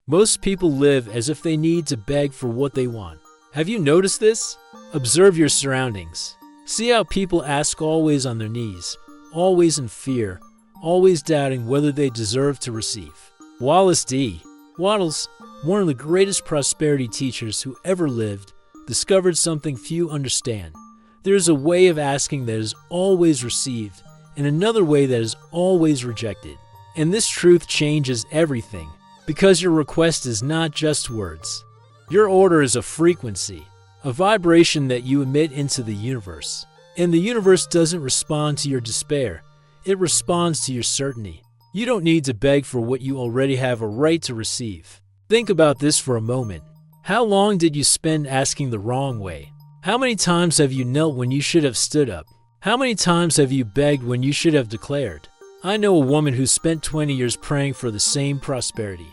Most people live as if they need to beg for what they want. Have you noticed this? Observe your surroundings. See how people ask always on their knees, always in fear, always doubting whether they deserve to receive. Wattles, one of the greatest prosperity teachers who ever lived, discovered something few understand. There is a way of asking that is always received, and another way that is always rejected. And this truth changes everything, because your request is not just words. Your order is a frequency, a vibration that you emit into the universe. And the universe doesn't respond to your despair, it responds to your certainty. You don't need to beg for what you already have a right to receive. Think about this for a moment. How long did you spend asking the wrong way? How many times have you knelt when you should have stood up? How many times have you begged when you should have declared? I know a woman who spent 20 years praying for the same prosperity.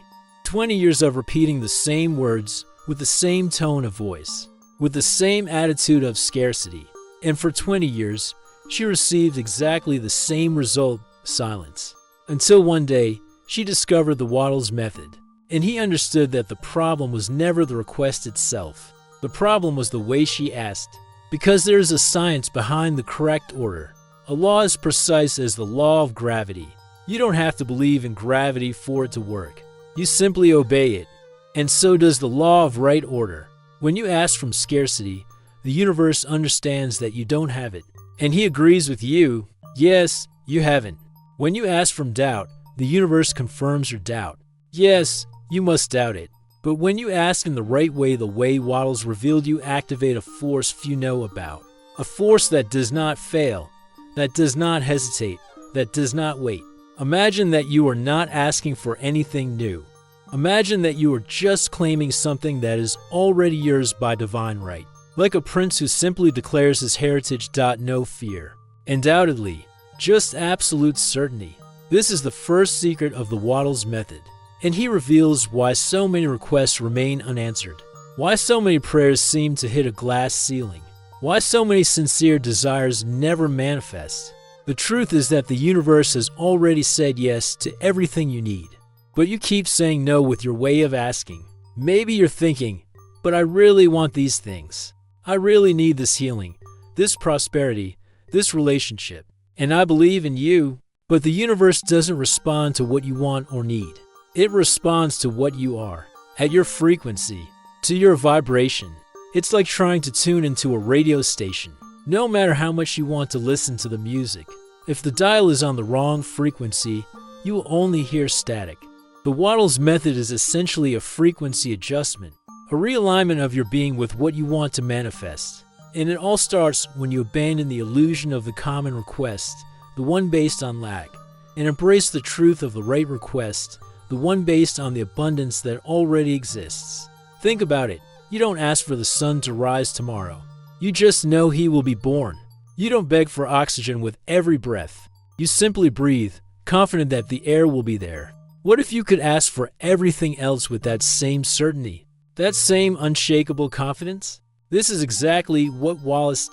20 years of repeating the same words with the same tone of voice, with the same attitude of scarcity. And for 20 years, she received exactly the same result, silence. Until one day, she discovered the Wattles method, and he understood that the problem was never the request itself. The problem was the way she asked, because there is a science behind the correct order. A law as precise as the law of gravity. You don't have to believe in gravity for it to work. You simply obey it. And so does the law of right order. When you ask from scarcity, the universe understands that you don't have it. And he agrees with you, yes, you haven't. When you ask from doubt, the universe confirms your doubt. Yes, you must doubt it. But when you ask in the way Wattles revealed, you activate a force few know about. A force that does not fail, that does not hesitate, that does not wait. Imagine that you are not asking for anything new. Imagine that you are just claiming something that is already yours by divine right. Like a prince who simply declares his heritage. No fear. Undoubtedly, just absolute certainty. This is the first secret of the Wattles method. And he reveals why so many requests remain unanswered, why so many prayers seem to hit a glass ceiling, why so many sincere desires never manifest. The truth is that the universe has already said yes to everything you need, but you keep saying no with your way of asking. Maybe you're thinking, but I really want these things. I really need this healing, this prosperity, this relationship, and I believe in you, but the universe doesn't respond to what you want or need. It responds to what you are, at your frequency, to your vibration. It's like trying to tune into a radio station. No matter how much you want to listen to the music, if the dial is on the wrong frequency, you will only hear static. The Wattles method is essentially a frequency adjustment, a realignment of your being with what you want to manifest. And it all starts when you abandon the illusion of the common request, the one based on lack, and embrace the truth of the right request, the one based on the abundance that already exists. Think about it. You don't ask for the sun to rise tomorrow. You just know he will be born. You don't beg for oxygen with every breath. You simply breathe, confident that the air will be there. What if you could ask for everything else with that same certainty, that same unshakable confidence? This is exactly what Wattles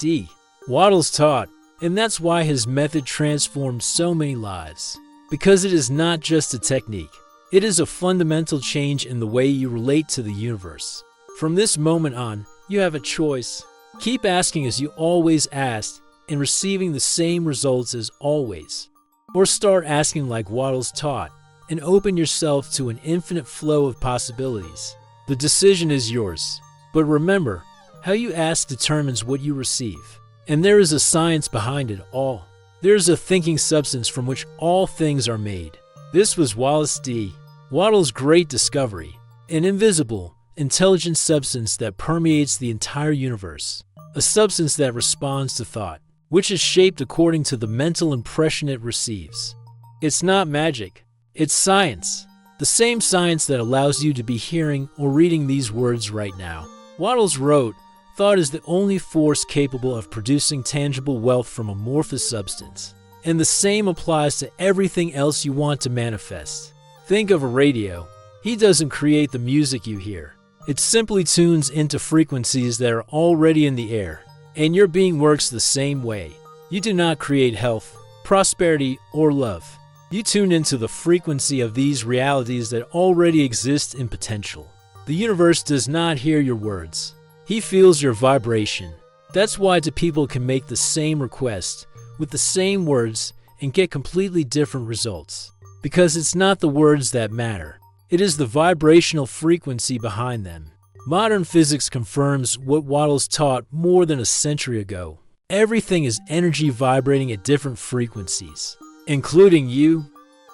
taught, and that's why his method transformed so many lives. Because it is not just a technique. It is a fundamental change in the way you relate to the universe. From this moment on, you have a choice. Keep asking as you always asked and receiving the same results as always. Or start asking like Wattles taught and open yourself to an infinite flow of possibilities. The decision is yours. But remember, how you ask determines what you receive. And there is a science behind it all. There is a thinking substance from which all things are made. This was Wattles' great discovery, an invisible, intelligent substance that permeates the entire universe, a substance that responds to thought, which is shaped according to the mental impression it receives. It's not magic, it's science, the same science that allows you to be hearing or reading these words right now. Wattles wrote, "Thought is the only force capable of producing tangible wealth from amorphous substance." And the same applies to everything else you want to manifest. Think of a radio. He doesn't create the music you hear. It simply tunes into frequencies that are already in the air. And your being works the same way. You do not create health, prosperity, or love. You tune into the frequency of these realities that already exist in potential. The universe does not hear your words. He feels your vibration. That's why two people can make the same request with the same words and get completely different results. Because it's not the words that matter. It is the vibrational frequency behind them. Modern physics confirms what Wattles taught more than a century ago. Everything is energy vibrating at different frequencies, including you,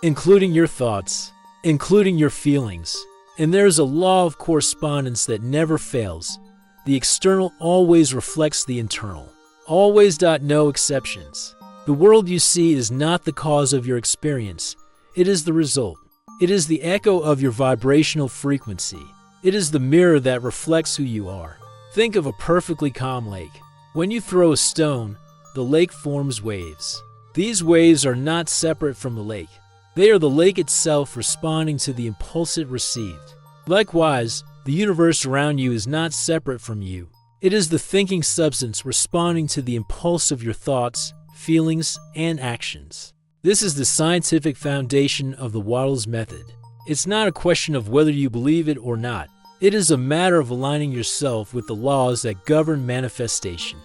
including your thoughts, including your feelings. And there is a law of correspondence that never fails. The external always reflects the internal. Always. No exceptions. The world you see is not the cause of your experience. It is the result. It is the echo of your vibrational frequency. It is the mirror that reflects who you are. Think of a perfectly calm lake. When you throw a stone, the lake forms waves. These waves are not separate from the lake. They are the lake itself responding to the impulse it received. Likewise, the universe around you is not separate from you. It is the thinking substance responding to the impulse of your thoughts, feelings, and actions. This is the scientific foundation of the Wattles method. It's not a question of whether you believe it or not. It is a matter of aligning yourself with the laws that govern manifestation.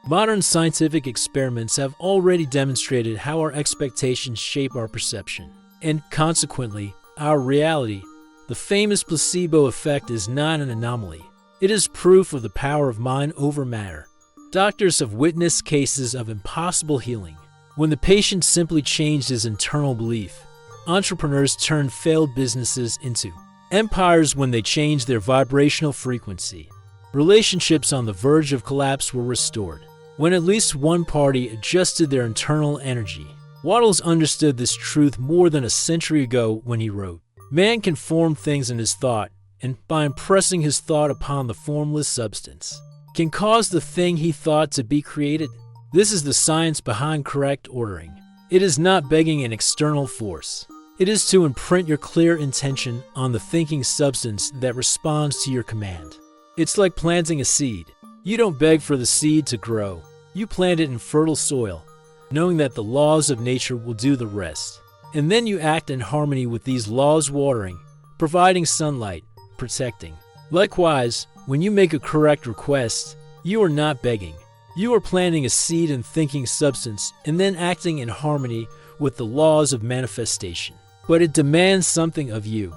Modern scientific experiments have already demonstrated how our expectations shape our perception, and consequently, our reality. The famous placebo effect is not an anomaly. It is proof of the power of mind over matter. Doctors have witnessed cases of impossible healing. When the patient simply changed his internal belief, entrepreneurs turned failed businesses into empires when they changed their vibrational frequency. Relationships on the verge of collapse were restored when at least one party adjusted their internal energy. Wattles understood this truth more than a century ago when he wrote, "Man can form things in his thought, and by impressing his thought upon the formless substance, can cause the thing he thought to be created." This is the science behind correct ordering. It is not begging an external force. It is to imprint your clear intention on the thinking substance that responds to your command. It's like planting a seed. You don't beg for the seed to grow. You plant it in fertile soil, knowing that the laws of nature will do the rest. And then you act in harmony with these laws, watering, providing sunlight, protecting. Likewise, when you make a correct request, you are not begging. You are planting a seed in thinking substance and then acting in harmony with the laws of manifestation. But it demands something of you.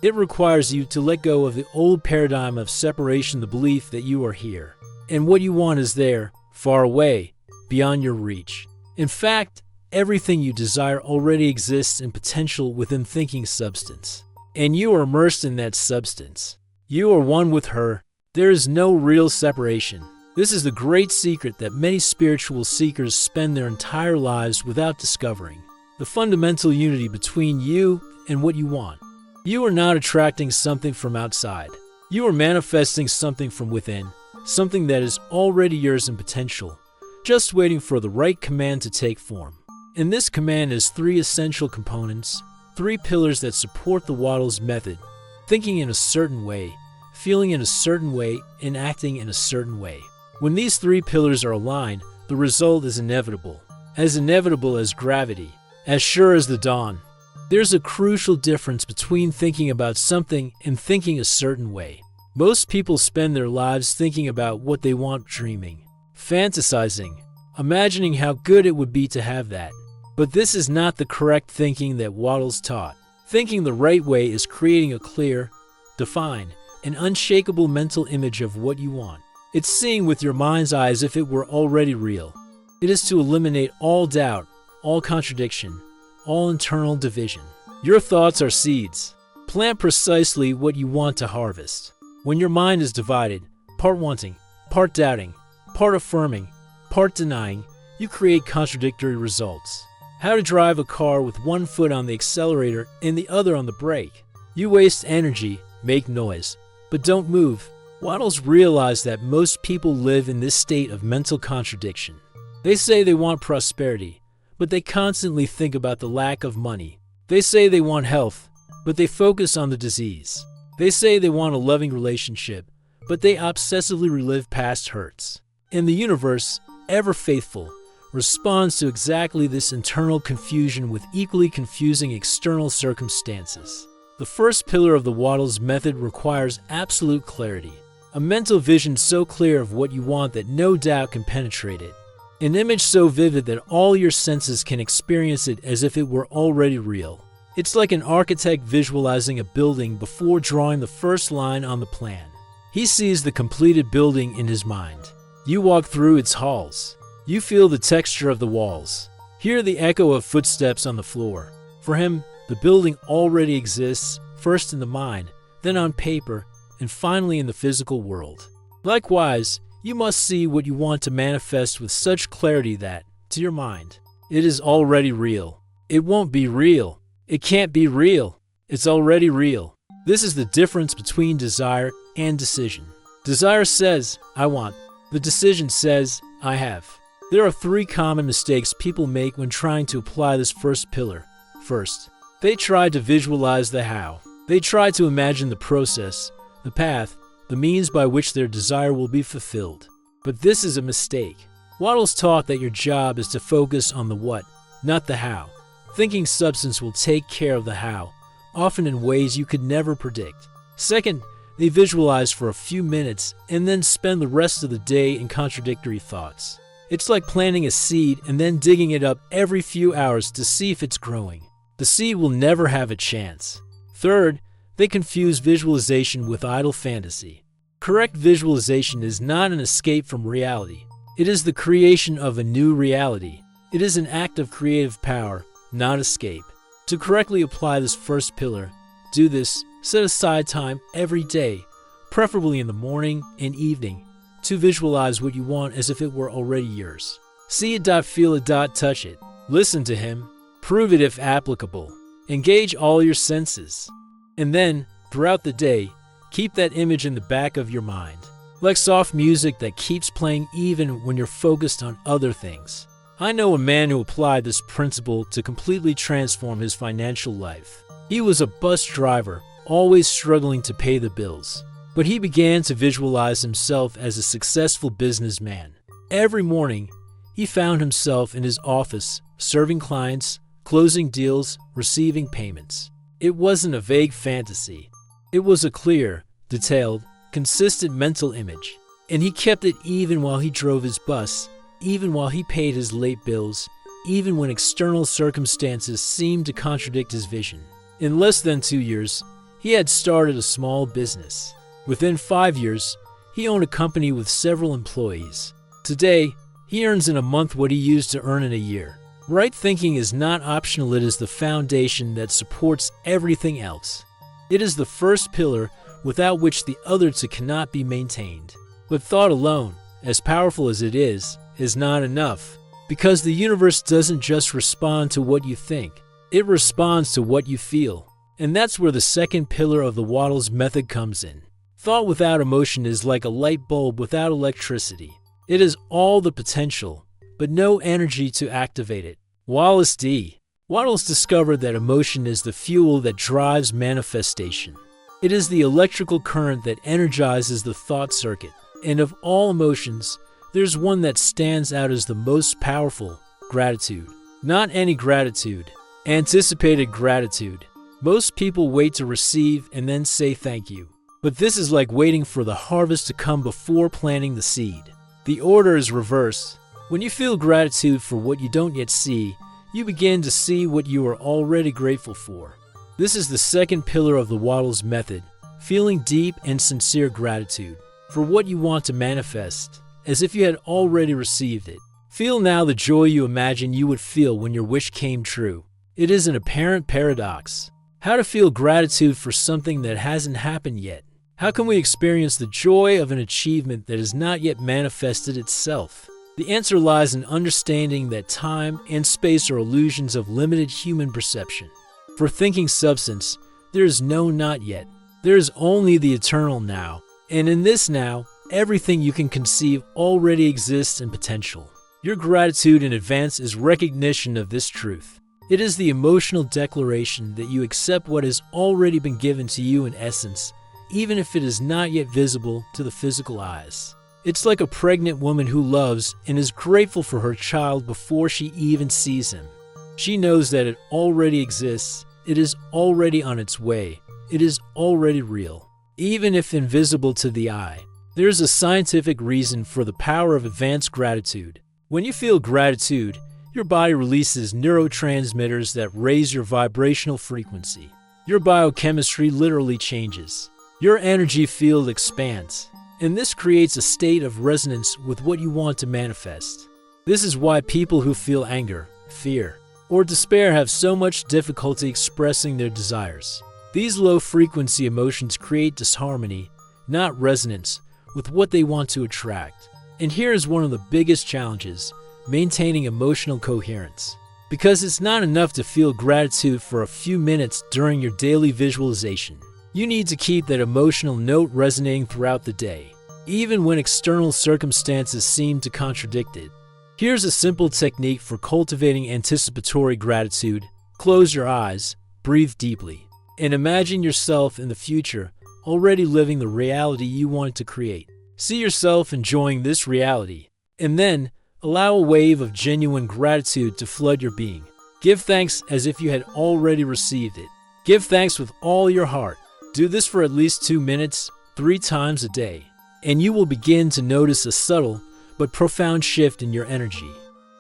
It requires you to let go of the old paradigm of separation, the belief that you are here, and what you want is there, far away, beyond your reach. In fact, everything you desire already exists in potential within thinking substance, and you are immersed in that substance. You are one with her. There is no real separation. This is the great secret that many spiritual seekers spend their entire lives without discovering. The fundamental unity between you and what you want. You are not attracting something from outside. You are manifesting something from within, something that is already yours in potential, just waiting for the right command to take form. And this command is three essential components, three pillars that support the Wattles method: thinking in a certain way, feeling in a certain way, and acting in a certain way. When these three pillars are aligned, the result is inevitable as gravity, as sure as the dawn. There's a crucial difference between thinking about something and thinking a certain way. Most people spend their lives thinking about what they want, dreaming, fantasizing, imagining how good it would be to have that. But this is not the correct thinking that Wattles taught. Thinking the right way is creating a clear, defined, and unshakable mental image of what you want. It's seeing with your mind's eye as if it were already real. It is to eliminate all doubt, all contradiction, all internal division. Your thoughts are seeds. Plant precisely what you want to harvest. When your mind is divided, part wanting, part doubting, part affirming, part denying, you create contradictory results. How to drive a car with one foot on the accelerator and the other on the brake. You waste energy, make noise, but don't move. Wattles realized that most people live in this state of mental contradiction. They say they want prosperity, but they constantly think about the lack of money. They say they want health, but they focus on the disease. They say they want a loving relationship, but they obsessively relive past hurts. And the universe, ever faithful, responds to exactly this internal confusion with equally confusing external circumstances. The first pillar of the Wattles method requires absolute clarity, a mental vision so clear of what you want that no doubt can penetrate it. An image so vivid that all your senses can experience it as if it were already real. It's like an architect visualizing a building before drawing the first line on the plan. He sees the completed building in his mind. You walk through its halls. You feel the texture of the walls. Hear the echo of footsteps on the floor. For him, the building already exists, first in the mind, then on paper, and finally in the physical world. Likewise, you must see what you want to manifest with such clarity that, to your mind, it is already real. It won't be real. It can't be real. It's already real. This is the difference between desire and decision. Desire says, I want. The decision says, I have. There are 3 common mistakes people make when trying to apply this first pillar. First, they try to visualize the how. They try to imagine the process, the path, the means by which their desire will be fulfilled. But this is a mistake. Wattles taught that your job is to focus on the what, not the how. Thinking substance will take care of the how, often in ways you could never predict. Second, they visualize for a few minutes and then spend the rest of the day in contradictory thoughts. It's like planting a seed and then digging it up every few hours to see if it's growing. The seed will never have a chance. Third, they confuse visualization with idle fantasy. Correct visualization is not an escape from reality. It is the creation of a new reality. It is an act of creative power, not escape. To correctly apply this first pillar, do this, set aside time every day, preferably in the morning and evening, to visualize what you want as if it were already yours. See it, feel it, touch it. Listen to him. Prove it if applicable. Engage all your senses. And then, throughout the day, keep that image in the back of your mind, like soft music that keeps playing even when you're focused on other things. I know a man who applied this principle to completely transform his financial life. He was a bus driver, always struggling to pay the bills. But he began to visualize himself as a successful businessman. Every morning, he found himself in his office, serving clients, closing deals, receiving payments. It wasn't a vague fantasy. It was a clear, detailed, consistent mental image. And he kept it even while he drove his bus, even while he paid his late bills, even when external circumstances seemed to contradict his vision. In less than 2 years, he had started a small business. Within 5 years, he owned a company with several employees. Today, he earns in a month what he used to earn in a year. Right thinking is not optional, it is the foundation that supports everything else. It is the first pillar without which the other two cannot be maintained. But thought alone, as powerful as it is not enough, because the universe doesn't just respond to what you think, it responds to what you feel. And that's where the second pillar of the Wattles method comes in. Thought without emotion is like a light bulb without electricity. It has all the potential, but no energy to activate it. Wallace D. Wattles discovered that emotion is the fuel that drives manifestation. It is the electrical current that energizes the thought circuit. And of all emotions, there's one that stands out as the most powerful: gratitude. Not any gratitude, anticipated gratitude. Most people wait to receive and then say thank you. But this is like waiting for the harvest to come before planting the seed. The order is reversed. When you feel gratitude for what you don't yet see, you begin to see what you are already grateful for. This is the second pillar of the Wattles method, feeling deep and sincere gratitude for what you want to manifest, as if you had already received it. Feel now the joy you imagine you would feel when your wish came true. It is an apparent paradox. How to feel gratitude for something that hasn't happened yet? How can we experience the joy of an achievement that has not yet manifested itself? The answer lies in understanding that time and space are illusions of limited human perception. For thinking substance, there is no not yet. There is only the eternal now. And in this now, everything you can conceive already exists in potential. Your gratitude in advance is recognition of this truth. It is the emotional declaration that you accept what has already been given to you in essence, even if it is not yet visible to the physical eyes. It's like a pregnant woman who loves and is grateful for her child before she even sees him. She knows that it already exists, it is already on its way, it is already real, even if invisible to the eye. There is a scientific reason for the power of advanced gratitude. When you feel gratitude, your body releases neurotransmitters that raise your vibrational frequency. Your biochemistry literally changes. Your energy field expands, and this creates a state of resonance with what you want to manifest. This is why people who feel anger, fear, or despair have so much difficulty expressing their desires. These low-frequency emotions create disharmony, not resonance, with what they want to attract. And here is one of the biggest challenges: maintaining emotional coherence. Because it's not enough to feel gratitude for a few minutes during your daily visualization. You need to keep that emotional note resonating throughout the day, even when external circumstances seem to contradict it. Here's a simple technique for cultivating anticipatory gratitude. Close your eyes, breathe deeply, and imagine yourself in the future already living the reality you want to create. See yourself enjoying this reality, and then allow a wave of genuine gratitude to flood your being. Give thanks as if you had already received it. Give thanks with all your heart. Do this for at least 2 minutes, 3 times a day, and you will begin to notice a subtle but profound shift in your energy.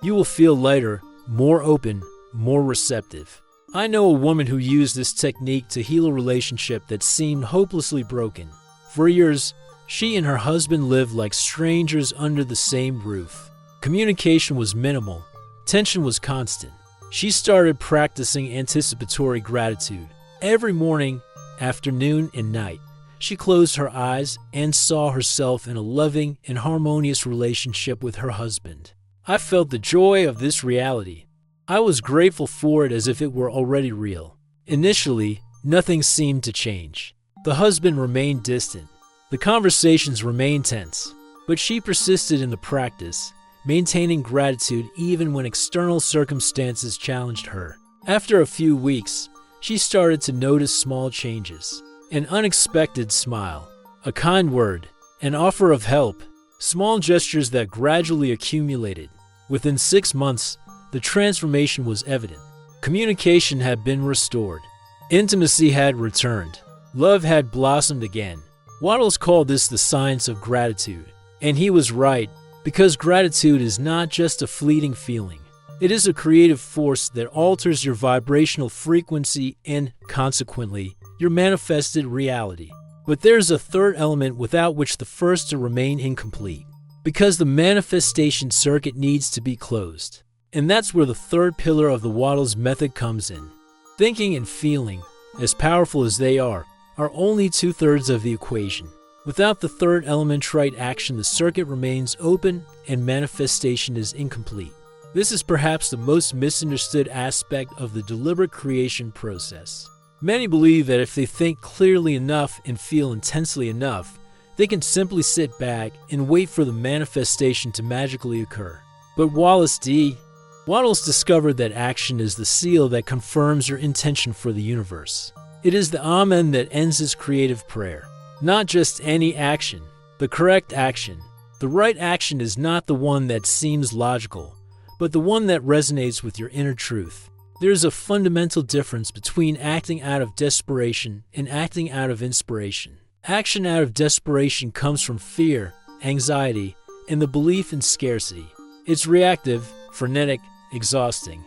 You will feel lighter, more open, more receptive. I know a woman who used this technique to heal a relationship that seemed hopelessly broken. For years, she and her husband lived like strangers under the same roof. Communication was minimal, tension was constant. She started practicing anticipatory gratitude. Every morning, afternoon, and night, she closed her eyes and saw herself in a loving and harmonious relationship with her husband. I felt the joy of this reality. I was grateful for it as if it were already real. Initially, nothing seemed to change. The husband remained distant. The conversations remained tense. But she persisted in the practice, maintaining gratitude even when external circumstances challenged her. After a few weeks, she started to notice small changes. An unexpected smile, a kind word, an offer of help, small gestures that gradually accumulated. Within 6 months, the transformation was evident. Communication had been restored. Intimacy had returned. Love had blossomed again. Wattles called this the science of gratitude. And he was right, because gratitude is not just a fleeting feeling. It is a creative force that alters your vibrational frequency and, consequently, your manifested reality. But there's a third element without which the first to remain incomplete, because the manifestation circuit needs to be closed. And that's where the third pillar of the Wattles method comes in. Thinking and feeling, as powerful as they are only 2/3 of the equation. Without the third element, right action, the circuit remains open and manifestation is incomplete. This is perhaps the most misunderstood aspect of the deliberate creation process. Many believe that if they think clearly enough and feel intensely enough, they can simply sit back and wait for the manifestation to magically occur. But Wattles discovered that action is the seal that confirms your intention for the universe. It is the amen that ends his creative prayer. Not just any action, the correct action. The right action is not the one that seems logical, but the one that resonates with your inner truth. There is a fundamental difference between acting out of desperation and acting out of inspiration. Action out of desperation comes from fear, anxiety, and the belief in scarcity. It's reactive, frenetic, exhausting,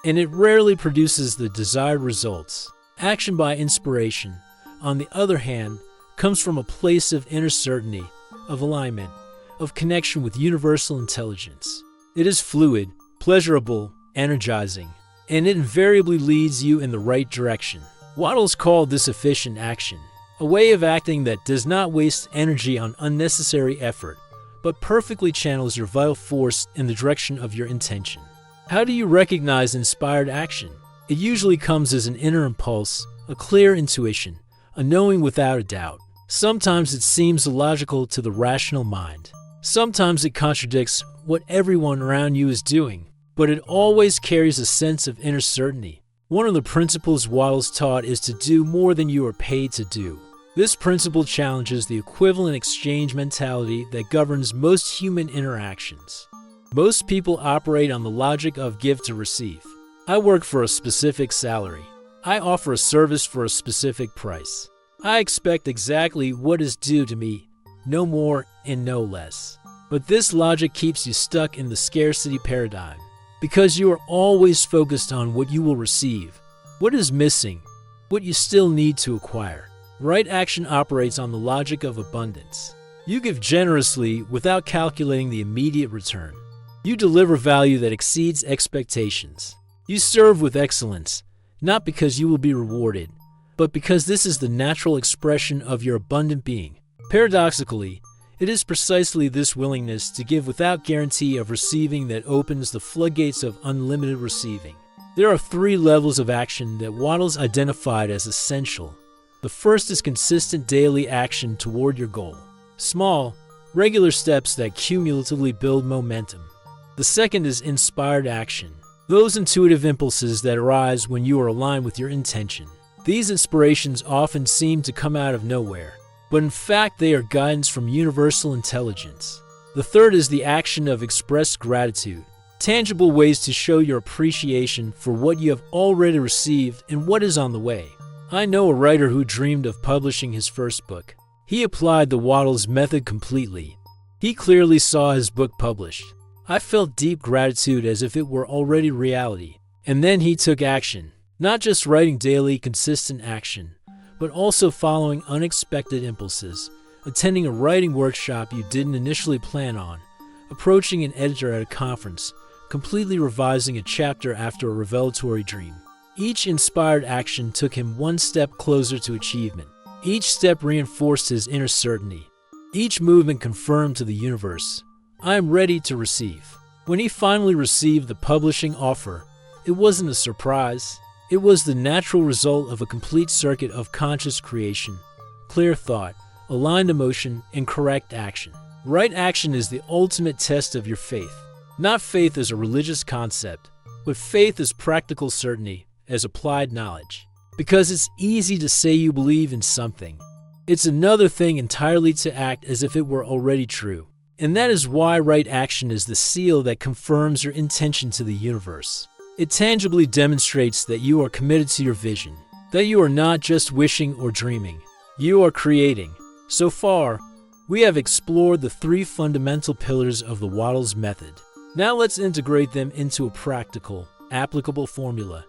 and it rarely produces the desired results. Action by inspiration, on the other hand, comes from a place of inner certainty, of alignment, of connection with universal intelligence. It is fluid, pleasurable, energizing, and it invariably leads you in the right direction. Wattles called this efficient action, a way of acting that does not waste energy on unnecessary effort, but perfectly channels your vital force in the direction of your intention. How do you recognize inspired action? It usually comes as an inner impulse, a clear intuition, a knowing without a doubt. Sometimes it seems illogical to the rational mind. Sometimes it contradicts what everyone around you is doing, but it always carries a sense of inner certainty. One of the principles Wattles taught is to do more than you are paid to do. This principle challenges the equivalent exchange mentality that governs most human interactions. Most people operate on the logic of give to receive. I work for a specific salary. I offer a service for a specific price. I expect exactly what is due to me, no more and no less. But this logic keeps you stuck in the scarcity paradigm, because you are always focused on what you will receive, what is missing, what you still need to acquire. Right action operates on the logic of abundance. You give generously without calculating the immediate return. You deliver value that exceeds expectations. You serve with excellence, not because you will be rewarded, but because this is the natural expression of your abundant being. Paradoxically, it is precisely this willingness to give without guarantee of receiving that opens the floodgates of unlimited receiving. There are 3 levels of action that Wattles identified as essential. The first is consistent daily action toward your goal. Small, regular steps that cumulatively build momentum. The second is inspired action. Those intuitive impulses that arise when you are aligned with your intention. These inspirations often seem to come out of nowhere, but in fact they are guidance from universal intelligence. The third is the action of expressed gratitude. Tangible ways to show your appreciation for what you have already received and what is on the way. I know a writer who dreamed of publishing his first book. He applied the Wattles method completely. He clearly saw his book published. I felt deep gratitude as if it were already reality. And then he took action. Not just writing daily, consistent action, but also following unexpected impulses, attending a writing workshop you didn't initially plan on, approaching an editor at a conference, completely revising a chapter after a revelatory dream. Each inspired action took him one step closer to achievement. Each step reinforced his inner certainty. Each movement confirmed to the universe, I am ready to receive. When he finally received the publishing offer, it wasn't a surprise. It was the natural result of a complete circuit of conscious creation, clear thought, aligned emotion, and correct action. Right action is the ultimate test of your faith. Not faith as a religious concept, but faith as practical certainty, as applied knowledge. Because it's easy to say you believe in something. It's another thing entirely to act as if it were already true. And that is why right action is the seal that confirms your intention to the universe. It tangibly demonstrates that you are committed to your vision, that you are not just wishing or dreaming. You are creating. So far, we have explored the 3 fundamental pillars of the Wattles method. Now let's integrate them into a practical, applicable formula,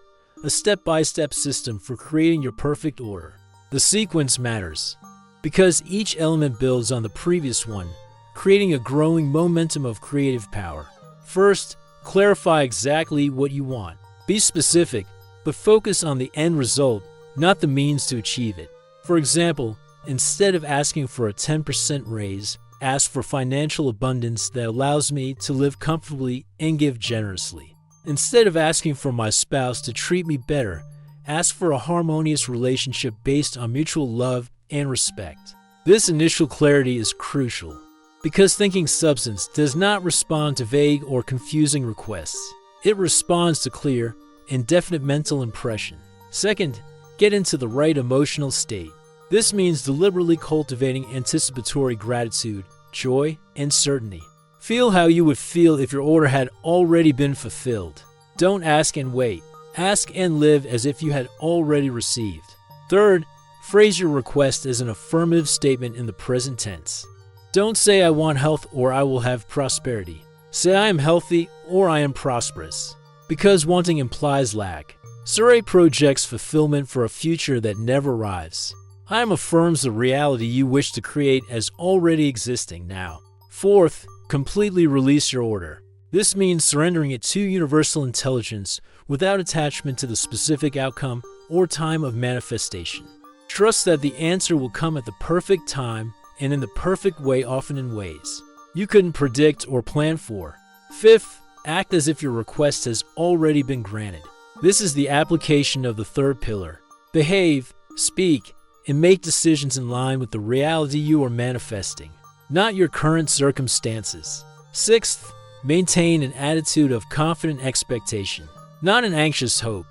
a step-by-step system for creating your perfect order. The sequence matters, because each element builds on the previous one, creating a growing momentum of creative power. First, clarify exactly what you want. Be specific, but focus on the end result, not the means to achieve it. For example, instead of asking for a 10% raise, ask for financial abundance that allows me to live comfortably and give generously. Instead of asking for my spouse to treat me better, ask for a harmonious relationship based on mutual love and respect. This initial clarity is crucial, because thinking substance does not respond to vague or confusing requests. It responds to clear and definite mental impression. Second, get into the right emotional state. This means deliberately cultivating anticipatory gratitude, joy, and certainty. Feel how you would feel if your order had already been fulfilled. Don't ask and wait. Ask and live as if you had already received. Third, phrase your request as an affirmative statement in the present tense. Don't say I want health or I will have prosperity. Say I am healthy or I am prosperous, because wanting implies lack. Surrey projects fulfillment for a future that never arrives. I am affirms the reality you wish to create as already existing now. Fourth, completely release your order. This means surrendering it to universal intelligence without attachment to the specific outcome or time of manifestation. Trust that the answer will come at the perfect time and in the perfect way, often in ways you couldn't predict or plan for. Fifth, act as if your request has already been granted. This is the application of the third pillar. Behave, speak, and make decisions in line with the reality you are manifesting, not your current circumstances. Sixth, maintain an attitude of confident expectation, not an anxious hope,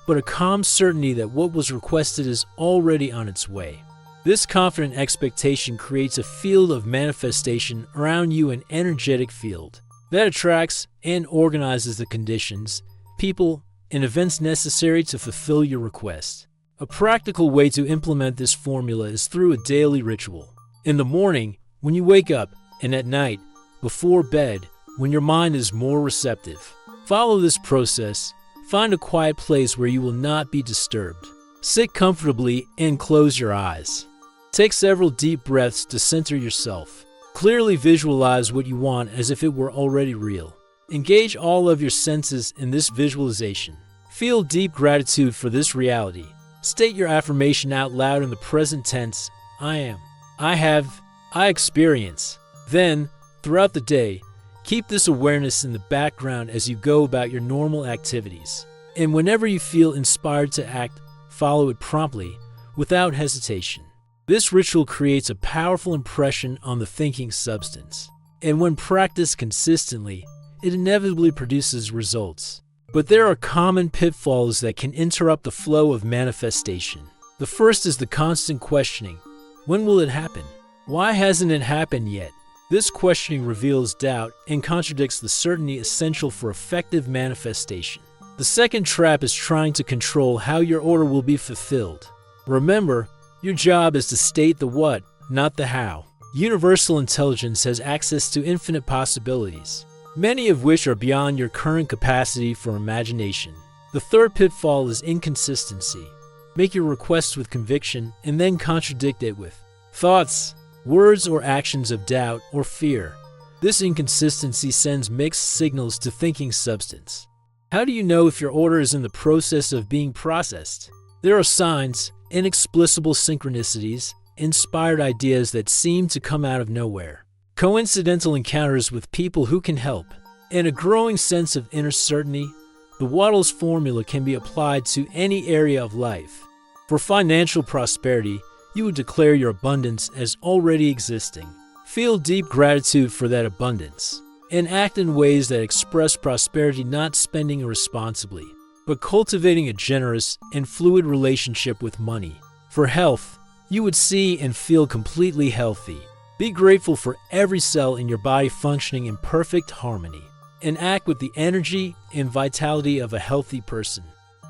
but a calm certainty that what was requested is already on its way. This confident expectation creates a field of manifestation around you, an energetic field that attracts and organizes the conditions, people, and events necessary to fulfill your request. A practical way to implement this formula is through a daily ritual. In the morning, when you wake up, and at night, before bed, when your mind is more receptive. Follow this process. Find a quiet place where you will not be disturbed. Sit comfortably and close your eyes. Take several deep breaths to center yourself. Clearly visualize what you want as if it were already real. Engage all of your senses in this visualization. Feel deep gratitude for this reality. State your affirmation out loud in the present tense. I am. I have. I experience. Then, throughout the day, keep this awareness in the background as you go about your normal activities. And whenever you feel inspired to act, follow it promptly, without hesitation. This ritual creates a powerful impression on the thinking substance. And when practiced consistently, it inevitably produces results. But there are common pitfalls that can interrupt the flow of manifestation. The first is the constant questioning. When will it happen? Why hasn't it happened yet? This questioning reveals doubt and contradicts the certainty essential for effective manifestation. The second trap is trying to control how your order will be fulfilled. Remember, your job is to state the what, not the how. Universal intelligence has access to infinite possibilities, many of which are beyond your current capacity for imagination. The third pitfall is inconsistency. Make your requests with conviction and then contradict it with thoughts, words, or actions of doubt or fear. This inconsistency sends mixed signals to thinking substance. How do you know if your order is in the process of being processed? There are signs, inexplicable synchronicities, inspired ideas that seem to come out of nowhere, coincidental encounters with people who can help, and a growing sense of inner certainty. The Wattles formula can be applied to any area of life. For financial prosperity, you would declare your abundance as already existing. Feel deep gratitude for that abundance, and act in ways that express prosperity, not spending irresponsibly, but cultivating a generous and fluid relationship with money. For health, you would see and feel completely healthy. Be grateful for every cell in your body functioning in perfect harmony, and act with the energy and vitality of a healthy person.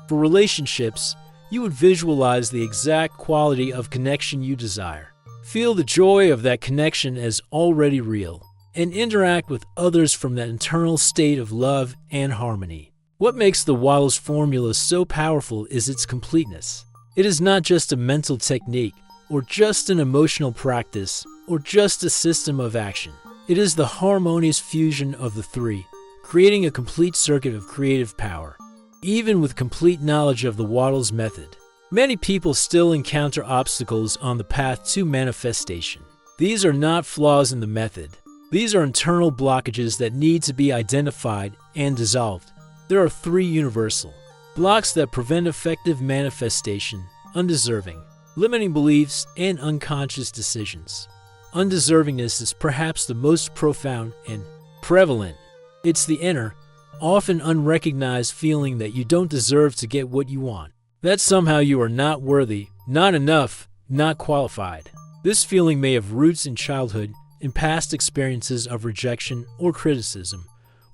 For relationships, you would visualize the exact quality of connection you desire. Feel the joy of that connection as already real, and interact with others from that internal state of love and harmony. What makes the Wattles formula so powerful is its completeness. It is not just a mental technique, or just an emotional practice, or just a system of action. It is the harmonious fusion of the three, creating a complete circuit of creative power. Even with complete knowledge of the Wattles method, many people still encounter obstacles on the path to manifestation. These are not flaws in the method. These are internal blockages that need to be identified and dissolved. There are three universal blocks that prevent effective manifestation: undeserving, limiting beliefs, and unconscious decisions. Undeservingness is perhaps the most profound and prevalent. It's the inner, often unrecognized feeling that you don't deserve to get what you want, that somehow you are not worthy, not enough, not qualified. This feeling may have roots in childhood, in past experiences of rejection or criticism,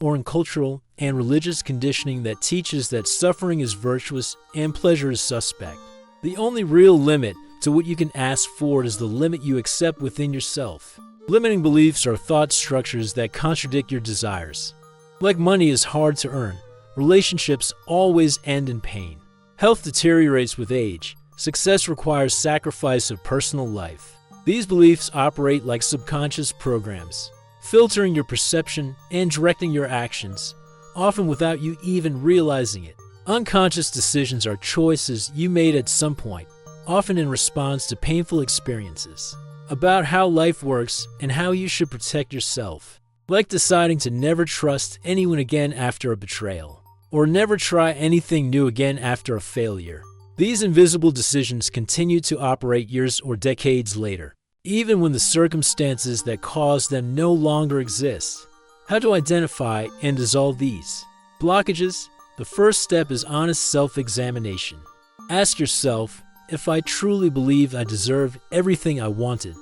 or in cultural and religious conditioning that teaches that suffering is virtuous and pleasure is suspect. The only real limit to what you can ask for is the limit you accept within yourself. Limiting beliefs are thought structures that contradict your desires. Like money is hard to earn, relationships always end in pain. Health deteriorates with age. Success requires sacrifice of personal life. These beliefs operate like subconscious programs, filtering your perception and directing your actions, often without you even realizing it. Unconscious decisions are choices you made at some point, often in response to painful experiences, about how life works and how you should protect yourself. Like deciding to never trust anyone again after a betrayal, or never try anything new again after a failure. These invisible decisions continue to operate years or decades later, even when the circumstances that caused them no longer exist. How to identify and dissolve these blockages? The first step is honest self-examination. Ask yourself, if I truly believed I deserved everything I wanted,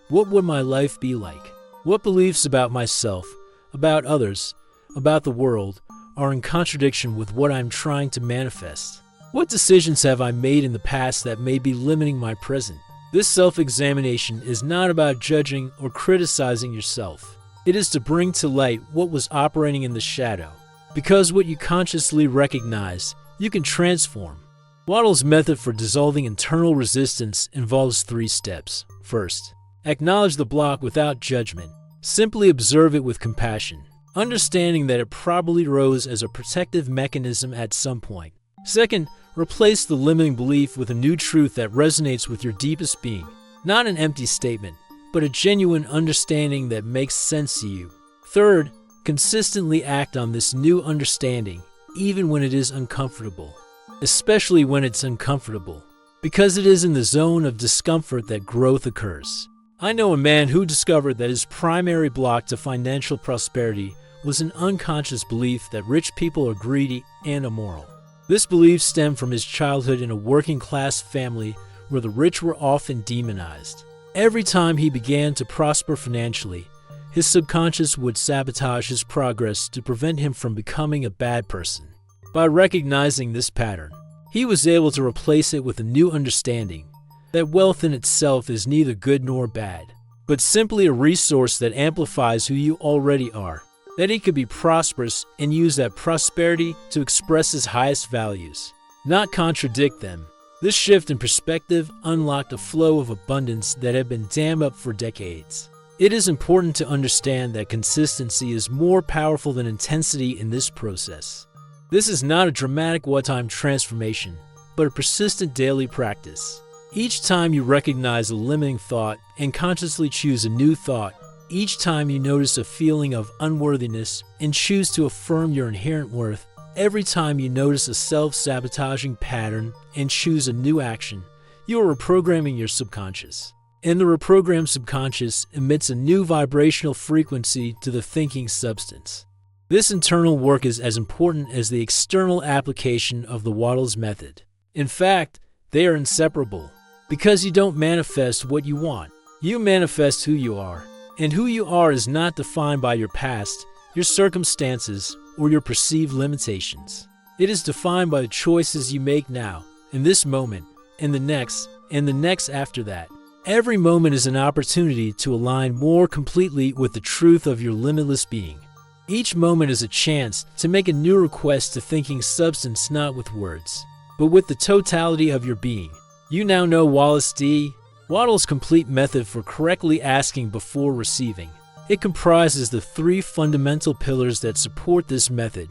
what would my life be like? What beliefs about myself, about others, about the world are in contradiction with what I'm trying to manifest? What decisions have I made in the past that may be limiting my present? This self-examination is not about judging or criticizing yourself. It is to bring to light what was operating in the shadow. Because what you consciously recognize, you can transform. Wattles' method for dissolving internal resistance involves 3 steps. First, acknowledge the block without judgment. Simply observe it with compassion, understanding that it probably arose as a protective mechanism at some point. Second, replace the limiting belief with a new truth that resonates with your deepest being. Not an empty statement, but a genuine understanding that makes sense to you. Third, consistently act on this new understanding, even when it is uncomfortable. Especially when it's uncomfortable, because it is in the zone of discomfort that growth occurs. I know a man who discovered that his primary block to financial prosperity was an unconscious belief that rich people are greedy and immoral. This belief stemmed from his childhood in a working-class family where the rich were often demonized. Every time he began to prosper financially, his subconscious would sabotage his progress to prevent him from becoming a bad person. By recognizing this pattern, he was able to replace it with a new understanding that wealth in itself is neither good nor bad, but simply a resource that amplifies who you already are. That he could be prosperous and use that prosperity to express his highest values, not contradict them. This shift in perspective unlocked a flow of abundance that had been dammed up for decades. It is important to understand that consistency is more powerful than intensity in this process. This is not a dramatic one-time transformation, but a persistent daily practice. Each time you recognize a limiting thought and consciously choose a new thought, each time you notice a feeling of unworthiness and choose to affirm your inherent worth, every time you notice a self-sabotaging pattern and choose a new action, you are reprogramming your subconscious. And the reprogrammed subconscious emits a new vibrational frequency to the thinking substance. This internal work is as important as the external application of the Wattles method. In fact, they are inseparable. Because you don't manifest what you want, you manifest who you are. And who you are is not defined by your past, your circumstances, or your perceived limitations. It is defined by the choices you make now, in this moment, and the next after that. Every moment is an opportunity to align more completely with the truth of your limitless being. Each moment is a chance to make a new request to thinking substance, not with words, but with the totality of your being. You now know Wattles' complete method for correctly asking before receiving. It comprises the 3 fundamental pillars that support this method: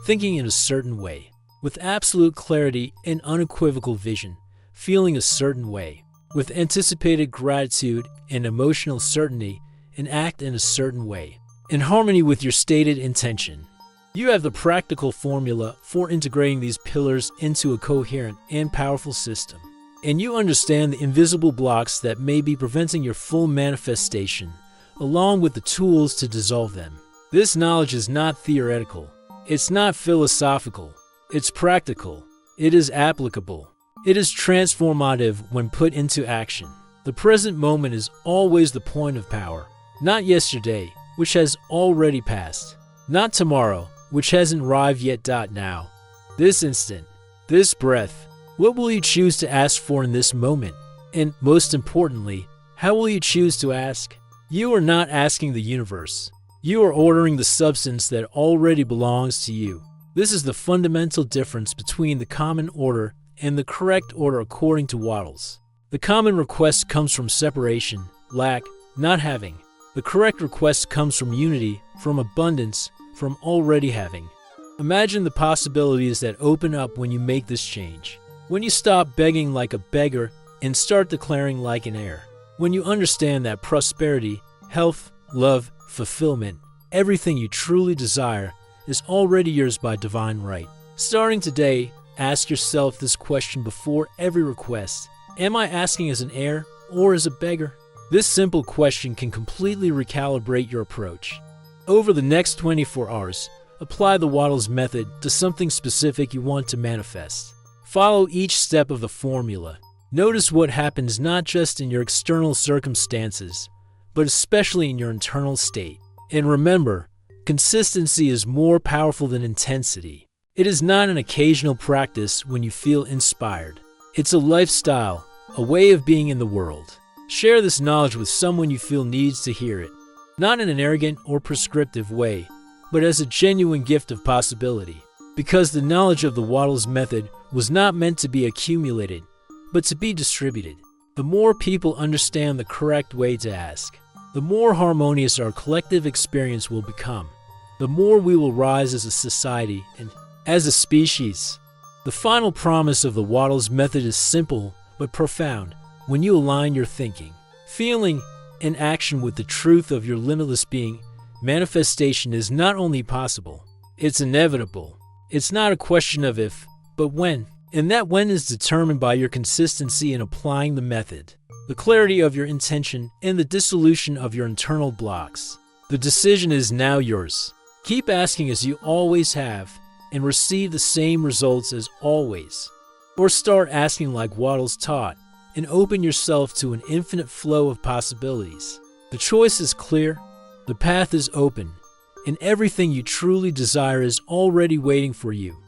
thinking in a certain way, with absolute clarity and unequivocal vision, feeling a certain way, with anticipated gratitude and emotional certainty, and act in a certain way, in harmony with your stated intention. You have the practical formula for integrating these pillars into a coherent and powerful system. And you understand the invisible blocks that may be preventing your full manifestation, along with the tools to dissolve them. This knowledge is not theoretical. It's not philosophical. It's practical. It is applicable. It is transformative when put into action. The present moment is always the point of power. Not yesterday, which has already passed. Not tomorrow, which hasn't arrived yet. Now. This instant. This breath. What will you choose to ask for in this moment? And most importantly, how will you choose to ask? You are not asking the universe. You are ordering the substance that already belongs to you. This is the fundamental difference between the common order and the correct order according to Wattles. The common request comes from separation, lack, not having. The correct request comes from unity, from abundance, from already having. Imagine the possibilities that open up when you make this change. When you stop begging like a beggar and start declaring like an heir. When you understand that prosperity, health, love, fulfillment, everything you truly desire is already yours by divine right. Starting today, ask yourself this question before every request. Am I asking as an heir or as a beggar? This simple question can completely recalibrate your approach. Over the next 24 hours, apply the Wattles method to something specific you want to manifest. Follow each step of the formula. Notice what happens not just in your external circumstances, but especially in your internal state. And remember, consistency is more powerful than intensity. It is not an occasional practice when you feel inspired. It's a lifestyle, a way of being in the world. Share this knowledge with someone you feel needs to hear it, not in an arrogant or prescriptive way, but as a genuine gift of possibility. Because the knowledge of the Wattles method was not meant to be accumulated, but to be distributed. The more people understand the correct way to ask, the more harmonious our collective experience will become. The more we will rise as a society and as a species. The final promise of the Wattles method is simple but profound. When you align your thinking, feeling, and action with the truth of your limitless being, manifestation is not only possible, it's inevitable. It's not a question of if, but when. And that when is determined by your consistency in applying the method, the clarity of your intention, and the dissolution of your internal blocks. The decision is now yours. Keep asking as you always have, and receive the same results as always. Or start asking like Wattles taught, and open yourself to an infinite flow of possibilities. The choice is clear, the path is open, and everything you truly desire is already waiting for you.